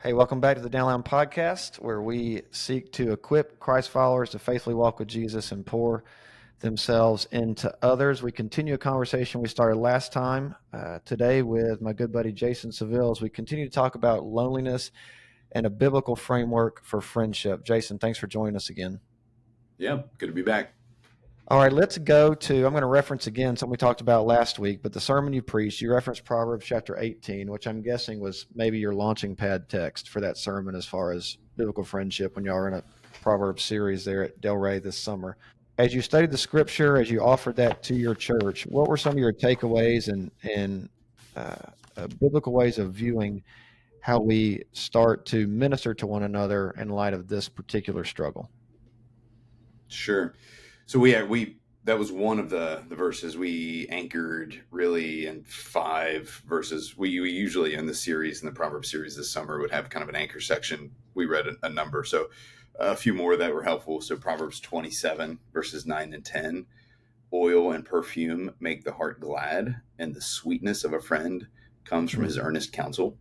Hey, welcome back to the Downline podcast, where we seek to equip Christ followers to faithfully walk with Jesus and pour themselves into others. We continue a conversation we started last time today with my good buddy Jason Sevilles. We continue to talk about loneliness and a biblical framework for friendship. Jason, thanks for joining us again. Yeah, good to be back. All right, let's go to, I'm going to reference again something we talked about last week, but the sermon you preached, you referenced Proverbs chapter 18, which I'm guessing was maybe your launching pad text for that sermon as far as biblical friendship when y'all were in a Proverbs series there at Del Rey this summer. As you studied the scripture, as you offered that to your church, what were some of your takeaways and biblical ways of viewing how we start to minister to one another in light of this particular struggle? Sure. So we that was one of the verses we anchored really in 5 verses. We usually in the series, in the Proverbs series this summer, would have kind of an anchor section. We read a number, so a few more that were helpful. So Proverbs 27 verses 9 and 10, oil and perfume make the heart glad, and the sweetness of a friend comes from his earnest counsel.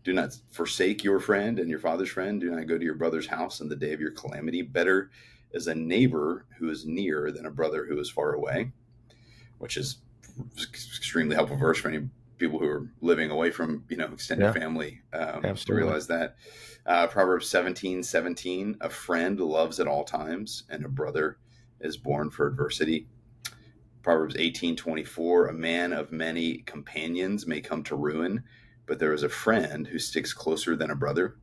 Do not forsake your friend and your father's friend. Do not go to your brother's house in the day of your calamity. Better is a neighbor who is near than a brother who is far away, which is extremely helpful verse for any people who are living away from, extended family, to realize that. Proverbs 17:17, a friend loves at all times, and a brother is born for adversity. Proverbs 18:24, a man of many companions may come to ruin, but there is a friend who sticks closer than a brother.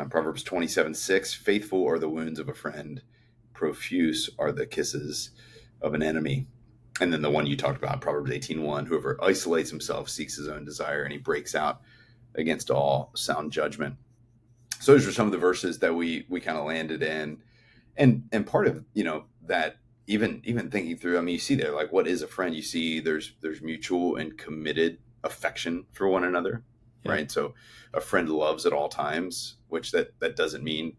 Proverbs 27:6, faithful are the wounds of a friend, profuse are the kisses of an enemy. And then the one you talked about, Proverbs 18:1, whoever isolates himself seeks his own desire, and he breaks out against all sound judgment. So those are some of the verses that we kind of landed in. And part of, that even thinking through, I mean, you see there, like, what is a friend? You see there's mutual and committed affection for one another. Right. So a friend loves at all times, which that doesn't mean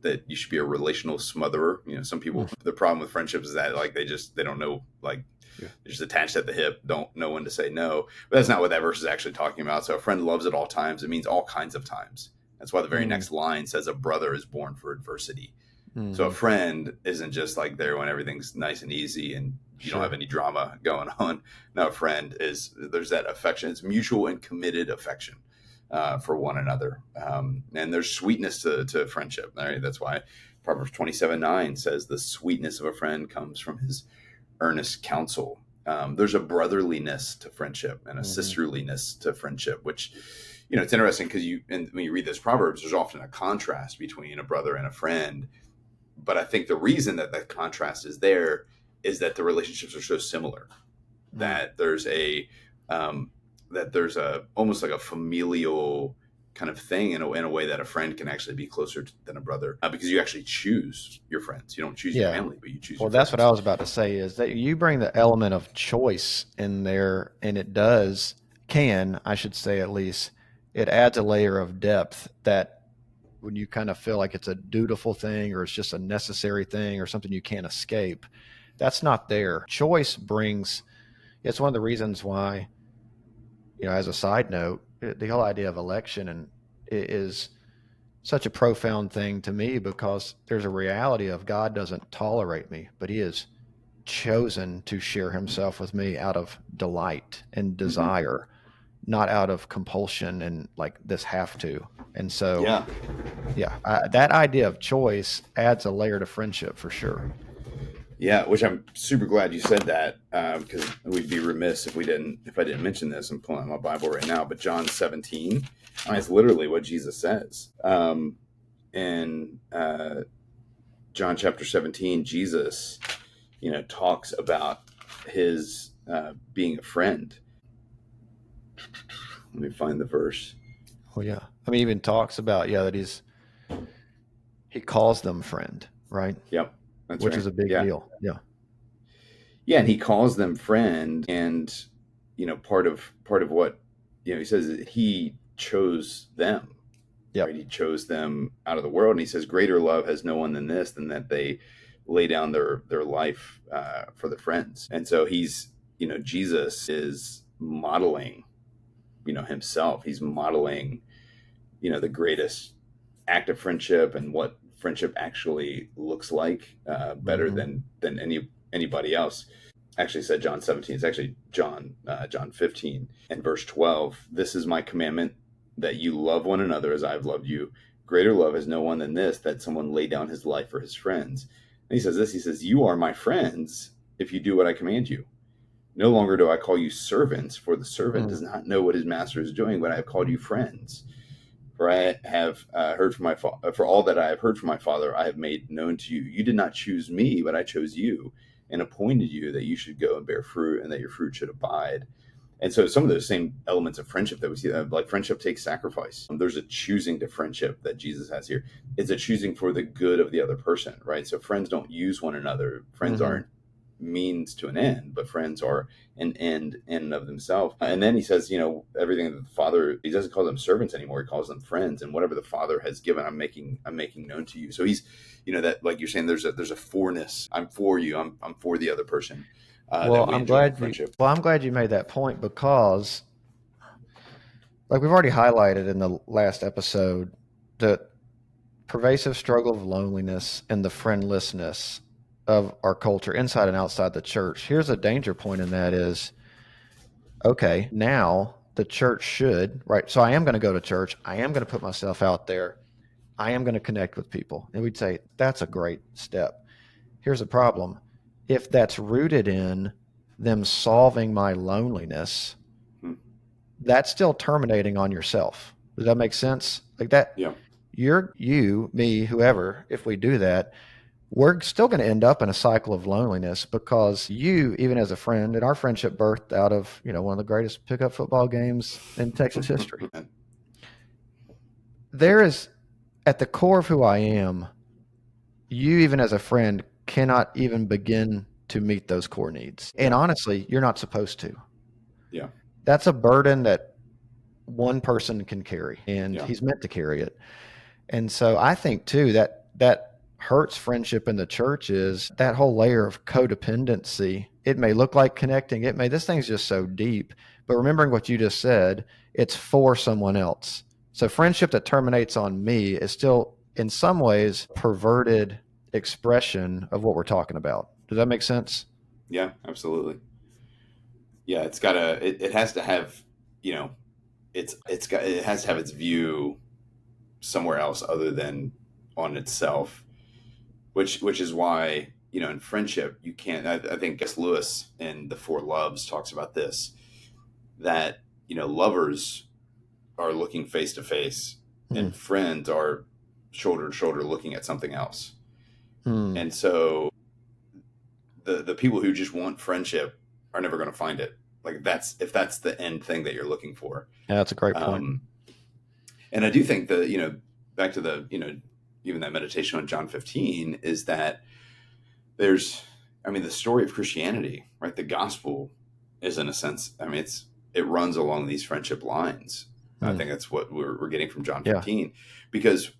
that you should be a relational smotherer. Some people, the problem with friendships is that, like, they don't know, like, they're just attached at the hip, don't know when to say no. But that's not what that verse is actually talking about. So a friend loves at all times. It means all kinds of times. That's why the very next line says a brother is born for adversity. So a friend isn't just like there when everything's nice and easy and you don't have any drama going on. No, a friend there's that affection. It's mutual and committed affection for one another. And there's sweetness to friendship. Right? That's why Proverbs 27:9 says the sweetness of a friend comes from his earnest counsel. There's a brotherliness to friendship and a sisterliness to friendship, which, it's interesting because when you read this Proverbs, there's often a contrast between a brother and a friend. But I think the reason that contrast is there is that the relationships are so similar, that there's almost like a familial kind of thing in a way that a friend can actually be closer than a brother, because you actually choose your friends. You don't choose your family, but you choose your friends. Well, that's what I was about to say, is that you bring the element of choice in there, and it I should say at least, it adds a layer of depth that when you kind of feel like it's a dutiful thing or it's just a necessary thing or something you can't escape, that's not there. Choice it's one of the reasons why, as a side note, the whole idea of election is such a profound thing to me, because there's a reality of God doesn't tolerate me, but he has chosen to share himself with me out of delight and desire, not out of compulsion and like this have to. And so, that idea of choice adds a layer to friendship for sure. Yeah, which I'm super glad you said that, because we'd be remiss if I didn't mention this. I'm pulling out my Bible right now, but John 17, it's literally what Jesus says. In John chapter 17, Jesus, talks about his being a friend. Let me find the verse. Well, yeah. I mean, he even talks about, that he calls them friend, right? Yep. Which is a big deal. Yeah. Yeah. And he calls them friend. And, part of what, he says that he chose them. Yeah. Right? He chose them out of the world. And he says, greater love has no one than this, than that they lay down their life for their friends. And so Jesus is modeling, himself. He's modeling, the greatest act of friendship and what friendship actually looks like, better Mm-hmm. than anybody else. Actually said John 17. It's actually John 15 and verse 12. This is my commandment, that you love one another as I've loved you. Greater love has no one than this, that someone lay down his life for his friends. And he says this, he says, you are my friends if you do what I command you. No longer do I call you servants, for the servant Mm. does not know what his master is doing, but I have called you friends. For I have heard from for all that I have heard from my Father, I have made known to you. You did not choose me, but I chose you and appointed you that you should go and bear fruit, and that your fruit should abide. And so some of those same elements of friendship that we see, like friendship takes sacrifice. There's a choosing to friendship that Jesus has here. It's a choosing for the good of the other person, right? So friends don't use one another. Friends Mm-hmm. aren't means to an end, but friends are an end in and of themselves. And then he says, everything that the Father, he doesn't call them servants anymore. He calls them friends, and whatever the Father has given, I'm making known to you. So he's, that, like you're saying, there's a forness. I'm for you. I'm for the other person. That Well, we I'm enjoy in glad you. friendship. Well, I'm glad you made that point because, like we've already highlighted in the last episode, the pervasive struggle of loneliness and the friendlessness of our culture inside and outside the church. Here's a danger point in that is, okay, now the church should, right? So I am going to go to church. I am going to put myself out there. I am going to connect with people. And we'd say, that's a great step. Here's a problem. If that's rooted in them solving my loneliness, Hmm. that's still terminating on yourself. Does that make sense? Like that, Yeah. you, me, whoever, if we do that, we're still going to end up in a cycle of loneliness because you, even as a friend, and our friendship birthed out of, one of the greatest pickup football games in Texas history. There is, at the core of who I am, you, even as a friend, cannot even begin to meet those core needs. And Yeah. honestly, you're not supposed to. Yeah. That's a burden that one person can carry, and Yeah. he's meant to carry it. And so I think too that hurts friendship in the church is that whole layer of codependency. It may look like connecting, this thing's just so deep, but remembering what you just said, it's for someone else. So friendship that terminates on me is still in some ways perverted expression of what we're talking about. Does that make sense? Yeah. Absolutely. Yeah. It has to have, it has to have its view somewhere else other than on itself, which is why, in friendship you can't. I think S. Lewis in the Four Loves talks about this, that lovers are looking face to face, Hmm. and friends are shoulder to shoulder looking at something else. Hmm. And so the people who just want friendship are never going to find it. Like if that's the end thing that you're looking for. Yeah, that's a great point. um and I do think that, back to the, even that meditation on John 15, is that there's, the story of Christianity, right? The gospel is, in a sense, it runs along these friendship lines. I Hmm. think that's what we're getting from John Yeah. 15, because,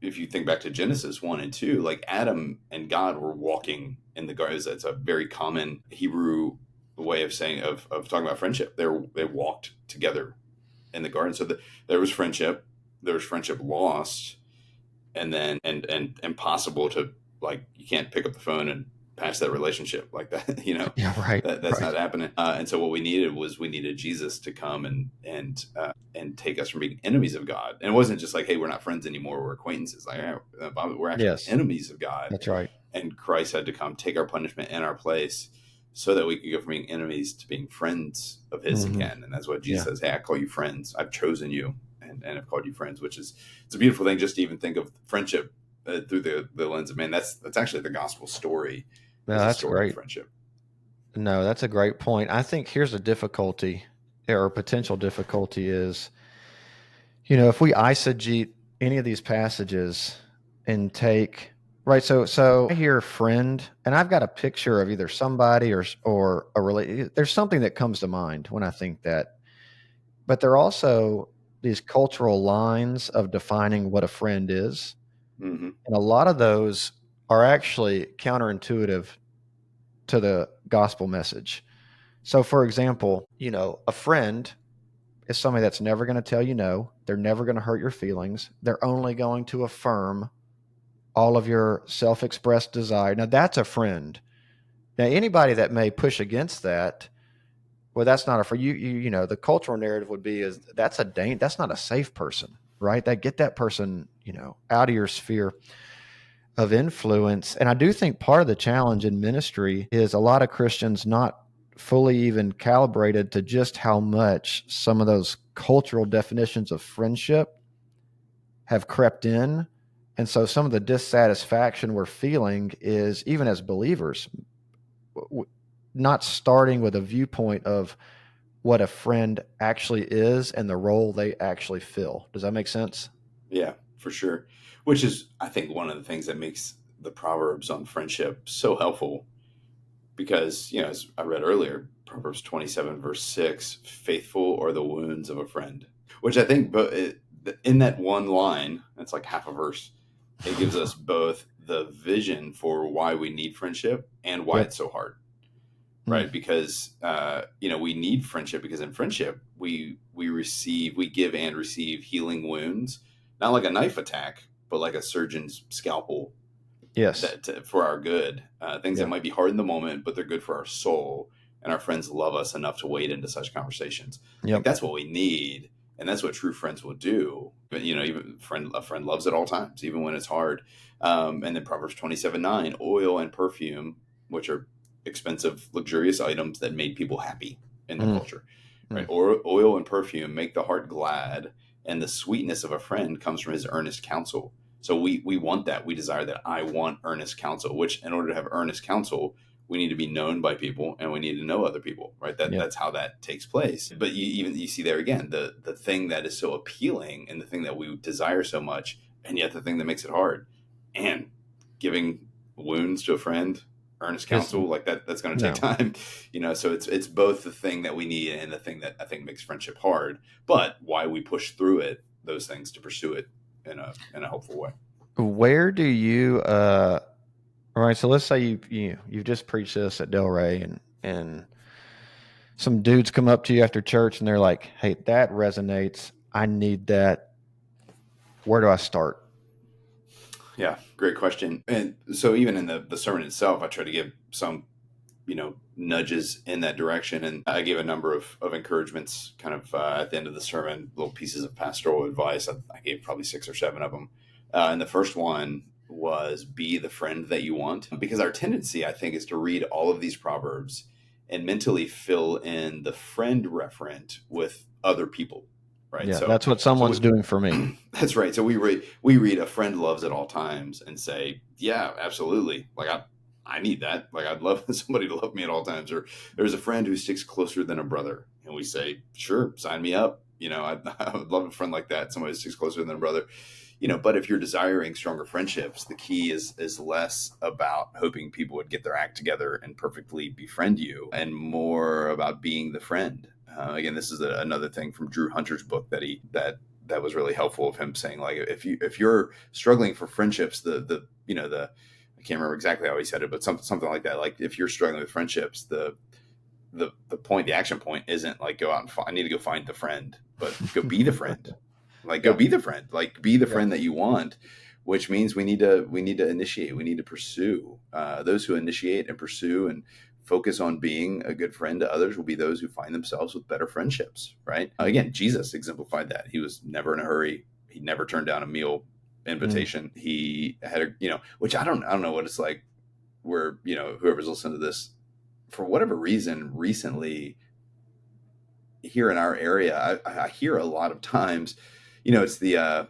if you think back to Genesis 1 and 2, like Adam and God were walking in the garden. It's a very common Hebrew way of saying, of talking about friendship. They walked together in the garden. So there was friendship, lost, and then and impossible to, like, you can't pick up the phone and patch that relationship like that. Yeah. Right. That's Right. not happening. And so what we needed was, we needed Jesus to come and take us from being enemies of God. And it wasn't just like, hey, we're not friends anymore, we're acquaintances. Like, we're actually Yes, enemies of God. that's right. And Christ had to come take our punishment in our place, so that we could go from being enemies to being friends of his Hmm. again. And that's what Jesus Yeah. says, hey, I call you friends. I've chosen you, and I've called you friends, which is, it's a beautiful thing just to even think of friendship through the lens of, man, that's actually the gospel story, No, is a that's story of great. friendship. No, that's a great point. I think here's a difficulty, or potential difficulty is, if we eisegete any of these passages and take, right, so I hear friend, and I've got a picture of either somebody or a there's something that comes to mind when I think that, but there are also these cultural lines of defining what a friend is, Mm-hmm. and a lot of those are actually counterintuitive to the gospel message. So, for example, a friend is somebody that's never going to tell you no. They're never going to hurt your feelings. They're only going to affirm all of your self-expressed desire. Now, that's a friend. Now, anybody that may push against that, well, that's not a friend. You know, the cultural narrative would be is that's not a safe person, right? Get that person, you know, out of your sphere of influence. And I do think part of the challenge in ministry is a lot of Christians not fully even calibrated to just how much some of those cultural definitions of friendship have crept in. And so some of the dissatisfaction we're feeling is, even as believers, not starting with a viewpoint of what a friend actually is and the role they actually fill. Does that make sense? Yeah, for sure. Which is, I think, one of the things that makes the Proverbs on friendship so helpful. Because, you know, as I read earlier, Proverbs 27, verse 6, faithful are the wounds of a friend. Which I think in that one line, that's like half a verse, it gives us both the vision for why we need friendship and why it's so hard. Right? Because, you know, we need friendship because in friendship, we give and receive healing wounds, not like a knife attack, but like a surgeon's scalpel. Yes. For our good, things that might be hard in the moment, but they're good for our soul. And our friends love us enough to wade into such conversations. Like, that's what we need. And that's what true friends will do. But, you know, even a friend loves at all times, even when it's hard. And then Proverbs 27:9, oil and perfume, which are expensive, luxurious items that made people happy in the culture, right? Or oil and perfume make the heart glad, and the sweetness of a friend comes from his earnest counsel. So we want that. We desire that. I want earnest counsel, which in order to have earnest counsel, we need to be known by people and we need to know other people, right? That's how that takes place. But you see there again, the thing that is so appealing and the thing that we desire so much, and yet the thing that makes it hard, and giving wounds to a friend, earnest counsel, like that's going to take time, you know. So it's both the thing that we need and the thing that I think makes friendship hard, but why we push through it, those things, to pursue it in a helpful way. Where do you all right, so let's say you've just preached this at Delray, and some dudes come up to you after church and they're like, hey, that resonates, I need that, where do I start? Yeah, great question. And so even in the sermon itself, I try to give some, you know, nudges in that direction. And I gave a number of encouragements kind of at the end of the sermon, little pieces of pastoral advice. I gave probably 6 or 7 of them. And the first one was be the friend that you want. Because our tendency, I think, is to read all of these Proverbs and mentally fill in the friend referent with other people. Right. Yeah, so that's what someone's doing for me. That's right. So we read a friend loves at all times and say, yeah, absolutely. Like I need that. Like I'd love somebody to love me at all times. Or there's a friend who sticks closer than a brother. And we say, sure, sign me up. You know, I would love a friend like that. Somebody who sticks closer than a brother. You know, but if you're desiring stronger friendships, the key is less about hoping people would get their act together and perfectly befriend you, and more about being the friend. Again, this is another thing from Drew Hunter's book that was really helpful, of him saying, like, if you're struggling for friendships, the I can't remember exactly how he said it, but something like that. Like, if you're struggling with friendships, the action point isn't like go out and I need to go find the friend, but go be the friend. Like, go be the friend. Like, be the friend that you want, which means we need to initiate. We need to pursue. Those who initiate and pursue and focus on being a good friend to others will be those who find themselves with better friendships, right? Again, Jesus exemplified that. He was never in a hurry. He never turned down a meal invitation. He had which I don't know what it's like where, you know, whoever's listening to this, for whatever reason, recently here in our area, I hear a lot of times, you know, it's the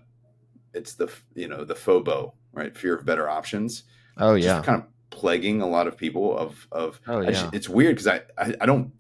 the FOBO, right? Fear of better options. Oh yeah. Just kind of plaguing a lot of people it's weird because I don't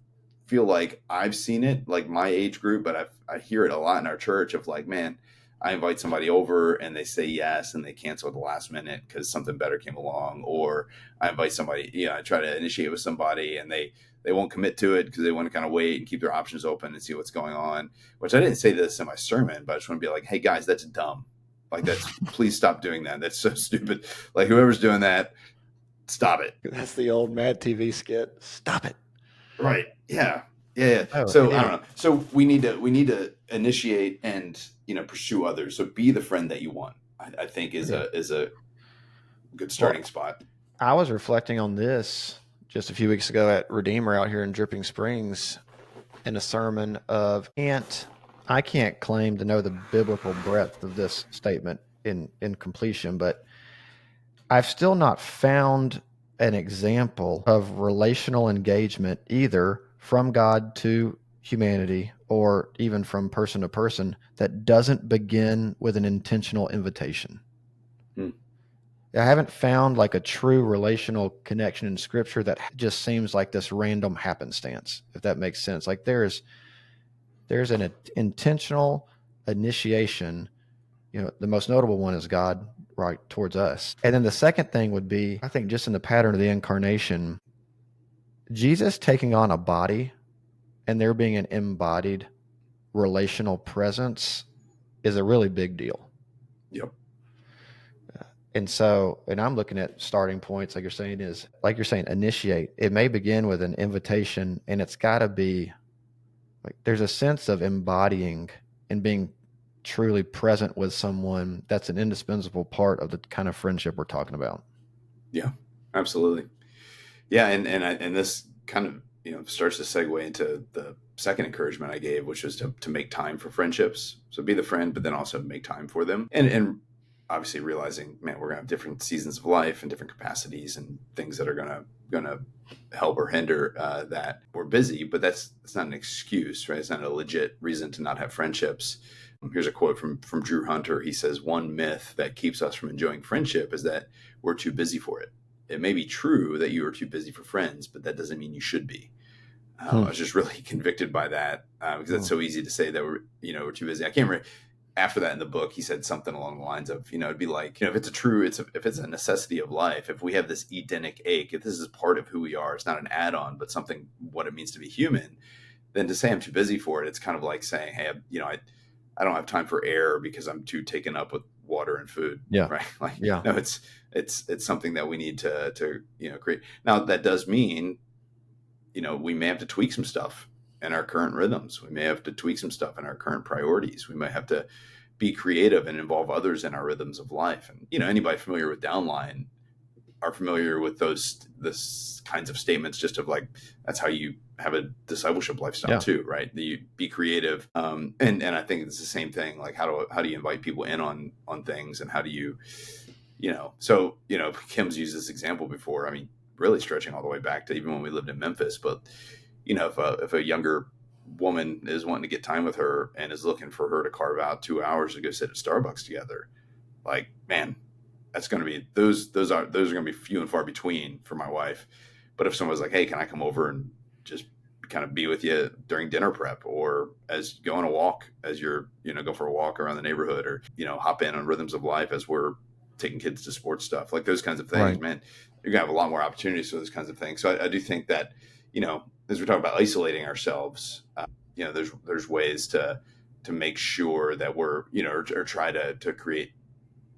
feel like I've seen it, like my age group, but I hear it a lot in our church of like, man, I invite somebody over and they say yes and they cancel at the last minute because something better came along. Or I invite somebody, you know, I try to initiate with somebody and they won't commit to it because they want to kind of wait and keep their options open and see what's going on, which I didn't say this in my sermon, but I just want to be like, hey guys, that's dumb. Like, please stop doing that. That's so stupid. Like, whoever's doing that, stop it. That's the old Mad TV skit. Stop it. Right. Yeah. Yeah. Oh, it So I don't is. know. So we need to initiate and pursue others. So be the friend that you want. I think is Yeah. a good Well, starting spot. I was reflecting on this just a few weeks ago at Redeemer out here in Dripping Springs in a sermon of I can't claim to know the biblical breadth of this statement in completion, but I've still not found an example of relational engagement either from God to humanity or even from person to person that doesn't begin with an intentional invitation. Hmm. I haven't found like a true relational connection in scripture that just seems like this random happenstance, if that makes sense. Like there's an intentional initiation. The most notable one is God, right, towards us. And then the second thing would be, I think, just in the pattern of the incarnation, Jesus taking on a body and there being an embodied relational presence is a really big deal. Yep. And I'm looking at starting points, like you're saying, initiate. It may begin with an invitation, and it's got to be like there's a sense of embodying and being truly present with someone that's an indispensable part of the kind of friendship we're talking about. Yeah. Absolutely. Yeah. And this kind of starts to segue into the second encouragement I gave, which was to make time for friendships. So be the friend, but then also make time for them. And obviously realizing, man, we're gonna have different seasons of life and different capacities and things that are gonna help or hinder that we're busy. But that's not an excuse, right? It's not a legit reason to not have friendships. Here's a quote from Drew Hunter. He says, "One myth that keeps us from enjoying friendship is that we're too busy for it. It may be true that you are too busy for friends, but that doesn't mean you should be." I Hmm. was just really convicted by that because Hmm. it's so easy to say that we're too busy. I can't remember after that in the book. He said something along the lines of, it'd be like, if it's a necessity of life, if we have this Edenic ache, if this is part of who we are, it's not an add-on, but something what it means to be human. Then to say I'm too busy for it, it's kind of like saying, hey, I don't have time for air because I'm too taken up with water and food, Yeah. right? Like, Yeah. no, it's something that we need to create. Now that does mean we may have to tweak some stuff in our current rhythms. We may have to tweak some stuff in our current priorities. We might have to be creative and involve others in our rhythms of life. And anybody familiar with Downline are familiar with this kinds of statements, just of like, that's how you have a discipleship lifestyle Yeah. too, right? That you be creative. And I think it's the same thing. Like how do you invite people in on things, and how do you, so, Kim's used this example before. I mean, really stretching all the way back to even when we lived in Memphis. But, if a younger woman is wanting to get time with her and is looking for her to carve out 2 hours to go sit at Starbucks together, like, man, that's going to be, those are going to be few and far between for my wife. But if someone's like, hey, can I come over and just kind of be with you during dinner prep, or as you go on a walk, as you're, go for a walk around the neighborhood, or, hop in on rhythms of life as we're taking kids to sports stuff, like those kinds of things, Right. man, you're gonna have a lot more opportunities for those kinds of things. So I do think that, as we're talking about isolating ourselves, there's ways to make sure that we're, or try to create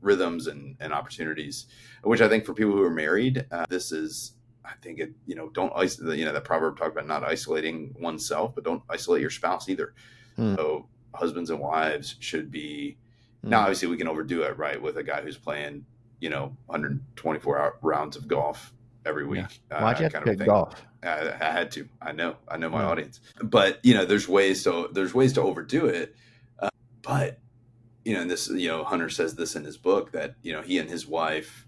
rhythms and opportunities, which I think for people who are married, this is, I think it, don't isolate, that proverb talked about not isolating oneself, but don't isolate your spouse either. Hmm. So husbands and wives should be, now Hmm. obviously we can overdo it, right? With a guy who's playing, 124 rounds of golf every Yeah. week, Why'd you have to kind of a pick thing. golf? I had to, I know my Yeah. audience, but there's ways to overdo it. But and this, Hunter says this in his book, that he and his wife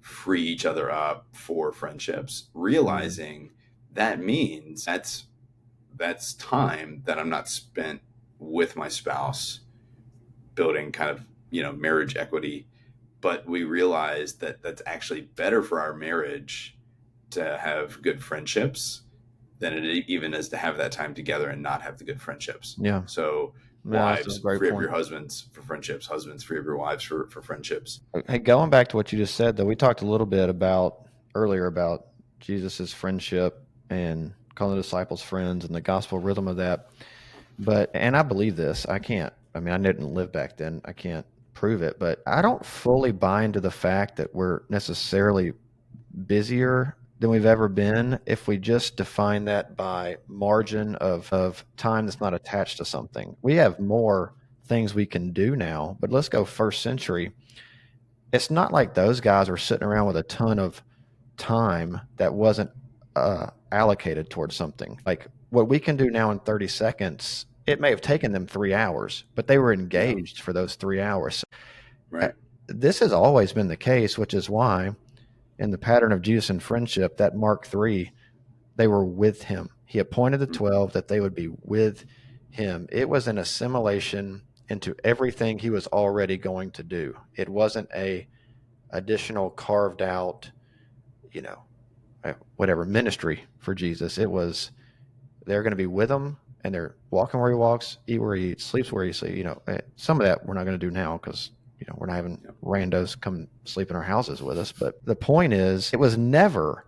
free each other up for friendships, Hmm. realizing that means that's time that I'm not spent with my spouse building kind of marriage equity. But we realize that that's actually better for our marriage to have good friendships than it even is to have that time together and not have the good friendships. Yeah. So Yeah, that's a wives, great free up your point. husbands for friendships. Husbands, free up your wives for friendships. Hey, going back to what you just said, though, we talked a little bit about earlier about Jesus's friendship and calling the disciples friends and the gospel rhythm of that. And I believe this. I mean, I didn't live back then. I can't prove it, but I don't fully buy into the fact that we're necessarily busier than we've ever been if we just define that by margin of time that's not attached to something. We have more things we can do now, but let's go first century. It's not like those guys were sitting around with a ton of time that wasn't allocated towards something. Like what we can do now in 30 seconds, it may have taken them 3 hours, but they were Yeah. engaged for those 3 hours. So, Right. this has always been the case, which is why in the pattern of Jesus and friendship, that Mark 3, they were with him. He appointed the 12 that they would be with him. It was an assimilation into everything he was already going to do. It wasn't a additional carved out, whatever ministry for Jesus. It was they're going to be with him, and they're walking where he walks, eat where he eats, sleeps where he sleeps. Some of that we're not going to do now because we're not having randos come sleep in our houses with us. But the point is, it was never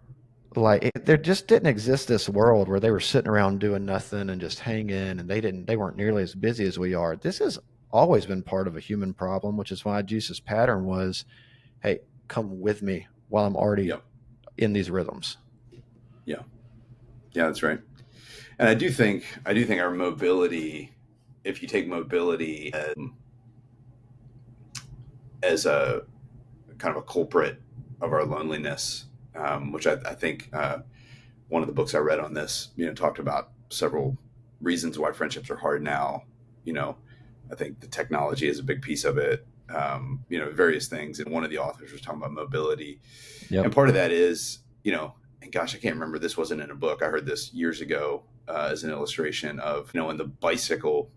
like there just didn't exist this world where they were sitting around doing nothing and just hanging, and they weren't nearly as busy as we are. This has always been part of a human problem, which is why Jesus' pattern was, hey, come with me while I'm already in these rhythms. Yeah, that's right. And I do think our mobility, if you take mobility as a kind of a culprit of our loneliness, which I think one of the books I read on this, talked about several reasons why friendships are hard now. I think the technology is a big piece of it. Various things. And one of the authors was talking about mobility. Yep. And part of that is, and gosh, I can't remember, this wasn't in a book. I heard this years ago as an illustration of, when the bicycle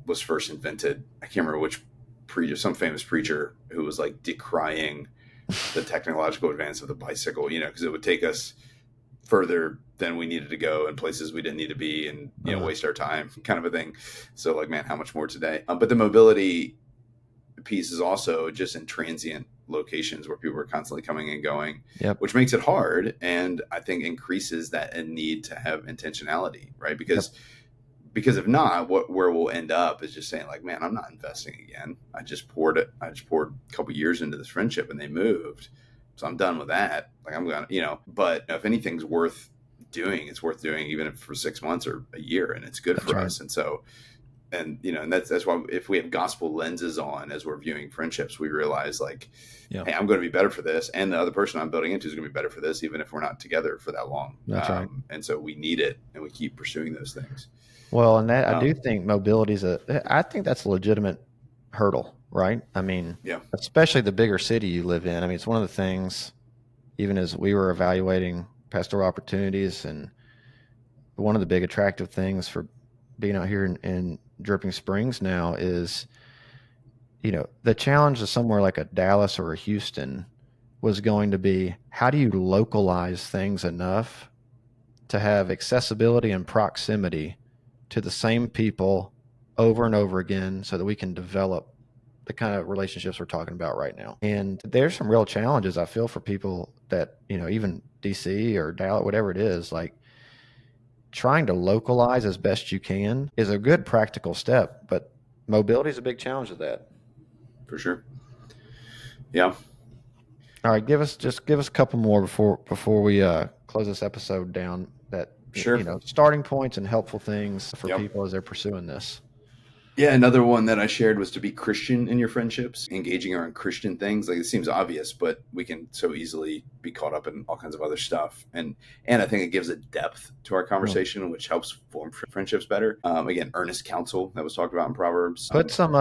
was first invented. I can't remember which preacher, some famous preacher who was like decrying the technological advance of the bicycle, because it would take us further than we needed to go and places we didn't need to be and, waste our time, kind of a thing. So like, man, how much more today? But the mobility piece is also just in transient locations where people are constantly coming and going, which makes it hard. And I think increases that need to have intentionality, right? Because if not, where we'll end up is just saying like, man, I'm not investing again. I just poured a couple years into this friendship and they moved. So I'm done with that. Like I'm going to, but if anything's worth doing, it's worth doing even if for 6 months or a year, and it's good for us. And so, and that's why if we have gospel lenses on as we're viewing friendships, we realize like, hey, I'm going to be better for this, and the other person I'm building into is going to be better for this, even if we're not together for that long. That's right. And so we need it, and we keep pursuing those things. Well, and that I do think mobility is I think that's a legitimate hurdle, right? I mean, especially the bigger city you live in. I mean, it's one of the things, even as we were evaluating pastoral opportunities, and one of the big attractive things for being out here in Dripping Springs now is, the challenge of somewhere like a Dallas or a Houston was going to be, how do you localize things enough to have accessibility and proximity to the same people over and over again so that we can develop the kind of relationships we're talking about right now. And there's some real challenges I feel for people that, even DC or Dallas, whatever it is, like trying to localize as best you can is a good practical step, but mobility is a big challenge of that. For sure. Yeah. All right. Give us a couple more before we close this episode down that, starting points and helpful things for people as they're pursuing this. Yeah, another one that I shared was to be Christian in your friendships, engaging around Christian things. Like, it seems obvious, but we can so easily be caught up in all kinds of other stuff. And I think it gives a depth to our conversation, which helps form friendships better. Again, earnest counsel that was talked about in Proverbs. Put some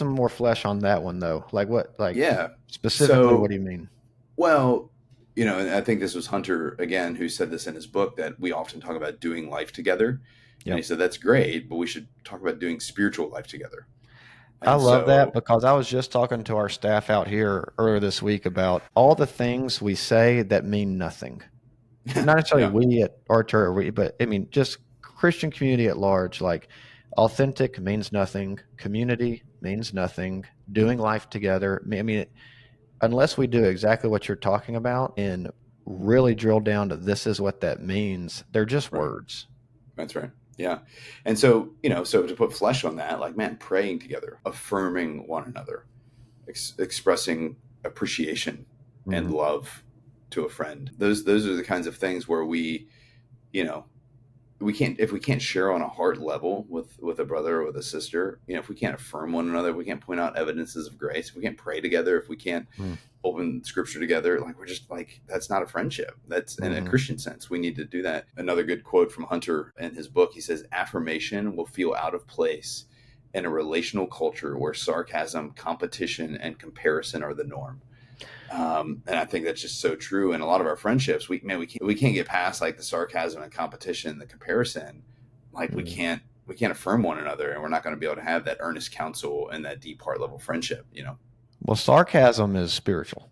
more flesh on that one though. Like what? Like specifically, what do you mean? Well, and I think this was Hunter again who said this in his book, that we often talk about doing life together. And he said, that's great, but we should talk about doing spiritual life together. And I love that, because I was just talking to our staff out here earlier this week about all the things we say that mean nothing. Not necessarily we at our church, but I mean, just Christian community at large. Like, authentic means nothing. Community means nothing. Doing life together. I mean, unless we do exactly what you're talking about and really drill down to this is what that means, they're just words. That's right. Yeah. And so, so to put flesh on that, like, man, praying together, affirming one another, expressing appreciation and love to a friend. Those are the kinds of things where we, you know, if we can't share on a heart level with a brother or with a sister, if we can't affirm one another, if we can't point out evidences of grace, if we can't pray together, if we can't open scripture together, like, we're just like, that's not a friendship. That's in a Christian sense. We need to do that. Another good quote from Hunter in his book, he says, affirmation will feel out of place in a relational culture where sarcasm, competition, and comparison are the norm. And I think that's just so true. In a lot of our friendships, we can't get past like the sarcasm and competition, the comparison. Like we can't affirm one another, and we're not going to be able to have that earnest counsel and that deep heart level friendship. Well, sarcasm is spiritual.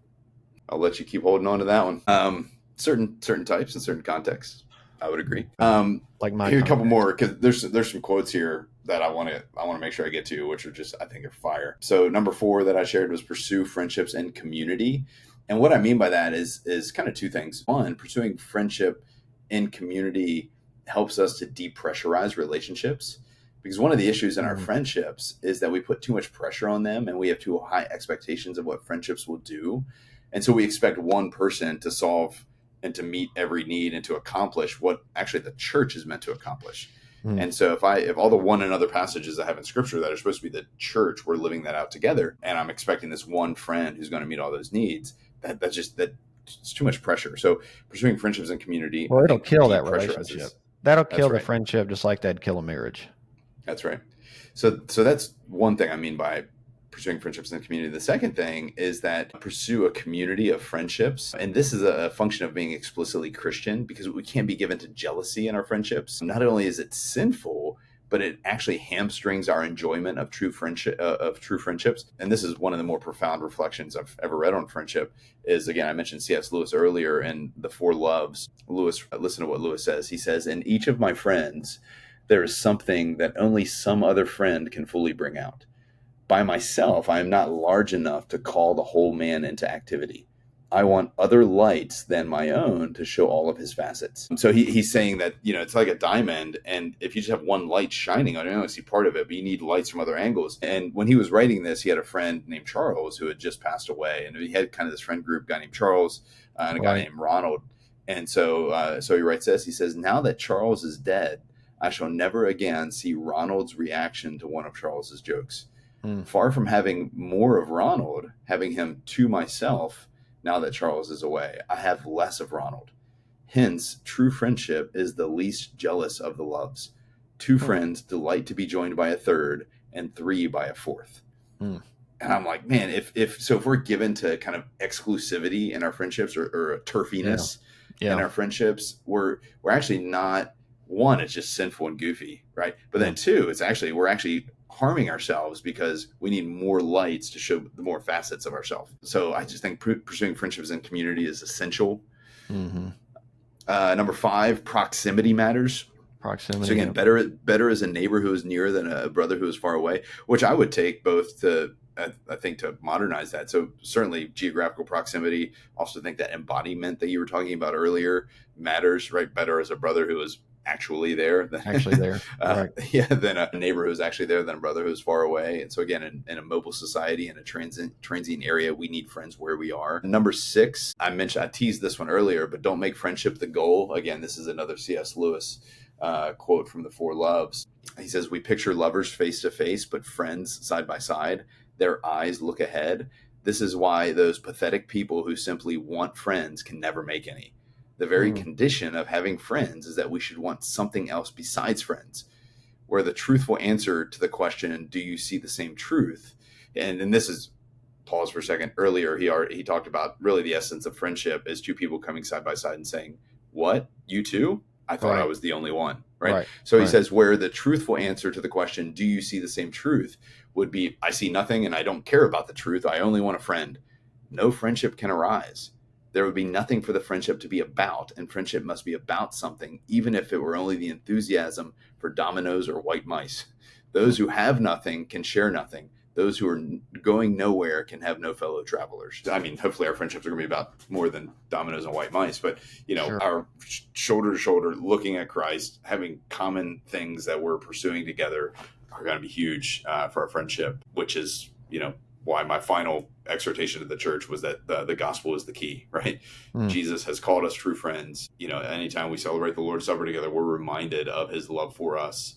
I'll let you keep holding on to that one. Certain types and certain contexts, I would agree. Like my Here's a couple more, because there's some quotes here that I want to make sure I get to, which are just, I think, are fire. So number 4 that I shared was pursue friendships and community. And what I mean by that is kind of two things. One, pursuing friendship in community helps us to depressurize relationships, because one of the issues in our friendships is that we put too much pressure on them, and we have too high expectations of what friendships will do. And so we expect one person to solve and to meet every need and to accomplish what actually the church is meant to accomplish. And so if all the one another passages I have in scripture that are supposed to be the church, we're living that out together, and I'm expecting this one friend who's going to meet all those needs, that's too much pressure. So pursuing friendships and community, well, it'll kill that relationship. That'll kill the friendship, just like that'd kill a marriage. That's right. So that's one thing I mean by pursuing friendships in the community. The second thing is that pursue a community of friendships. And this is a function of being explicitly Christian, because we can't be given to jealousy in our friendships. Not only is it sinful, but it actually hamstrings our enjoyment of true friendships. And this is one of the more profound reflections I've ever read on friendship is, again, I mentioned C.S. Lewis earlier in The Four Loves. Listen to what Lewis says. He says, in each of my friends, there is something that only some other friend can fully bring out. By myself, I am not large enough to call the whole man into activity. I want other lights than my own to show all of his facets. So he's saying that, it's like a diamond, and if you just have one light shining on it, you only see part of it, but you need lights from other angles. And when he was writing this, he had a friend named Charles who had just passed away, and he had kind of this friend group, guy named Charles and a guy named Ronald. And so he writes this. He says, now that Charles is dead, I shall never again see Ronald's reaction to one of Charles's jokes. Far from having more of Ronald, having him to myself, now that Charles is away, I have less of Ronald. Hence, true friendship is the least jealous of the loves. Two friends delight to be joined by a third, and 3 by a fourth. And I'm like, man, if we're given to kind of exclusivity in our friendships, or a turfiness in our friendships, we're actually not. One, it's just sinful and goofy, right? But then 2, we're actually harming ourselves, because we need more lights to show the more facets of ourselves. So I just think pursuing friendships and community is essential. Number 5, proximity matters. Proximity. So again, better is a neighbor who is near than a brother who is far away, which I would take both to, I think, to modernize that. So certainly geographical proximity. Also think that embodiment that you were talking about earlier matters, right? Better is a brother who is actually there than than a neighbor who's actually there than a brother who's far away. And so again, in a mobile society, in a transient area, we need friends where we are. Number 6, I teased this one earlier, but don't make friendship the goal. Again, this is another C.S. Lewis quote from The Four Loves. He says, we picture lovers face to face, but friends side by side. Their eyes look ahead. This is why those pathetic people who simply want friends can never make any. The very condition of having friends is that we should want something else besides friends, where the truthful answer to the question, do you see the same truth? And this is, pause for a second, earlier he talked about really the essence of friendship is 2 people coming side by side and saying, what, you too? I thought I was the only one, right? So he says, where the truthful answer to the question, do you see the same truth, would be, I see nothing and I don't care about the truth. I only want a friend. No friendship can arise. There would be nothing for the friendship to be about, and friendship must be about something, even if it were only the enthusiasm for dominoes or white mice. Those who have nothing can share nothing. Those who are going nowhere can have no fellow travelers. I mean, hopefully our friendships are going to be about more than dominoes and white mice, but, our shoulder to shoulder, looking at Christ, having common things that we're pursuing together are going to be huge for our friendship, which is, why my final exhortation to the church was that the gospel is the key, right? Mm. Jesus has called us true friends. Anytime we celebrate the Lord's Supper together, we're reminded of his love for us.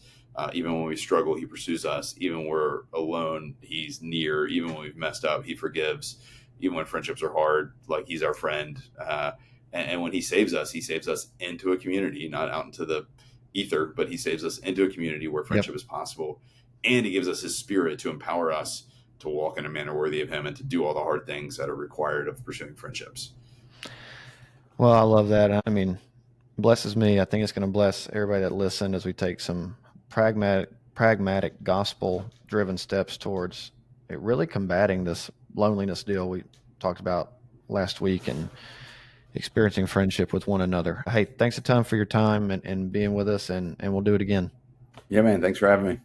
Even when we struggle, he pursues us. Even when we're alone, he's near. Even when we've messed up, he forgives. Even when friendships are hard, like he's our friend. And when he saves us into a community, not out into the ether, but he saves us into a community where friendship is possible. And he gives us his spirit to empower us to walk in a manner worthy of him and to do all the hard things that are required of pursuing friendships. Well, I love that. I mean, blesses me. I think it's going to bless everybody that listened as we take some pragmatic gospel-driven steps towards it really combating this loneliness deal we talked about last week and experiencing friendship with one another. Hey, thanks a ton for your time and being with us, and we'll do it again. Yeah, man. Thanks for having me.